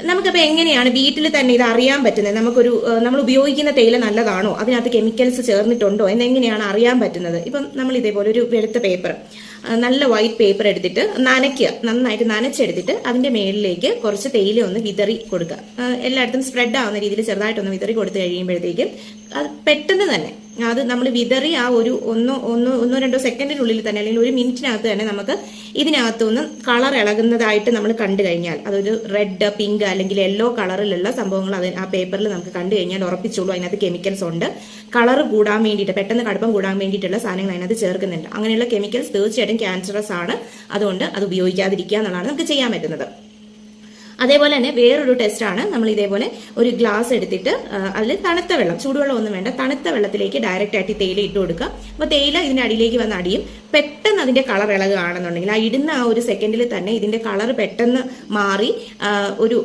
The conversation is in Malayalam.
നമുക്കപ്പോൾ എങ്ങനെയാണ് വീട്ടിൽ തന്നെ ഇത് അറിയാൻ പറ്റുന്നത്? നമ്മൾ ഉപയോഗിക്കുന്ന തേയില നല്ലതാണോ, അതിനകത്ത് കെമിക്കൽസ് ചേർന്നിട്ടുണ്ടോ എന്നെങ്ങനെയാണ് അറിയാൻ പറ്റുന്നത്? ഇപ്പം നമ്മൾ ഇതേപോലെ ഒരു വെളുത്ത പേപ്പർ, നല്ല വൈറ്റ് പേപ്പർ എടുത്തിട്ട് നന്നായിട്ട് നനച്ചെടുത്തിട്ട് അതിന്റെ മേളിലേക്ക് കുറച്ച് തേയില ഒന്ന് വിതറി കൊടുക്കുക. എല്ലായിടത്തും സ്പ്രെഡ് ആവുന്ന രീതിയിൽ ചെറുതായിട്ടൊന്ന് വിതറി കൊടുത്തു കഴിയുമ്പോഴത്തേക്കും അത് പെട്ടെന്ന് തന്നെ അത് നമ്മൾ വിതറി ആ ഒരു ഒന്നോ രണ്ടോ സെക്കൻഡിനുള്ളിൽ തന്നെ അല്ലെങ്കിൽ ഒരു മിനിറ്റിനകത്ത് തന്നെ നമുക്ക് ഇതിനകത്തുനിന്ന് കളർ ഇളകുന്നതായിട്ട് നമ്മൾ കണ്ടു കഴിഞ്ഞാൽ, അതൊരു റെഡ്, പിങ്ക് അല്ലെങ്കിൽ യെല്ലോ കളറിലുള്ള സംഭവങ്ങൾ ആ പേപ്പറിൽ നമുക്ക് കണ്ടു കഴിഞ്ഞാൽ ഉറപ്പിച്ചോളൂ അതിനകത്ത് കെമിക്കൽസ് ഉണ്ട്. കളർ കൂടാൻ വേണ്ടിയിട്ട്, പെട്ടെന്ന് കടുപ്പം കൂടാൻ വേണ്ടിയിട്ടുള്ള സാധനങ്ങൾ അതിനകത്ത് ചേർക്കുന്നുണ്ട്. അങ്ങനെയുള്ള കെമിക്കൽസ് തീർച്ചയായിട്ടും ക്യാൻസറസ് ആണ്. അതുകൊണ്ട് അത് ഉപയോഗിക്കാതിരിക്കുക എന്നുള്ളതാണ് നമുക്ക് ചെയ്യാൻ പറ്റുന്നത്. അതേപോലെ തന്നെ വേറൊരു ടെസ്റ്റാണ്, നമ്മൾ ഇതേപോലെ ഒരു ഗ്ലാസ് എടുത്തിട്ട് അതിൽ തണുത്ത വെള്ളം, ചൂടുവെള്ളം ഒന്നും വേണ്ട, തണുത്ത വെള്ളത്തിലേക്ക് ഡയറക്റ്റ് ആയിട്ട് തേയില ഇട്ട് കൊടുക്കുക. അപ്പോൾ തേയില ഇതിന്റെ അടിയിലേക്ക് വന്ന് അടിയും. പെട്ടെന്ന് അതിന്റെ കളർ ഇളകുകയാണെന്നുണ്ടെങ്കിൽ ആ ഇടുന്ന ആ ഒരു സെക്കൻഡിൽ തന്നെ ഇതിന്റെ കളർ പെട്ടെന്ന് മാറി ഒരു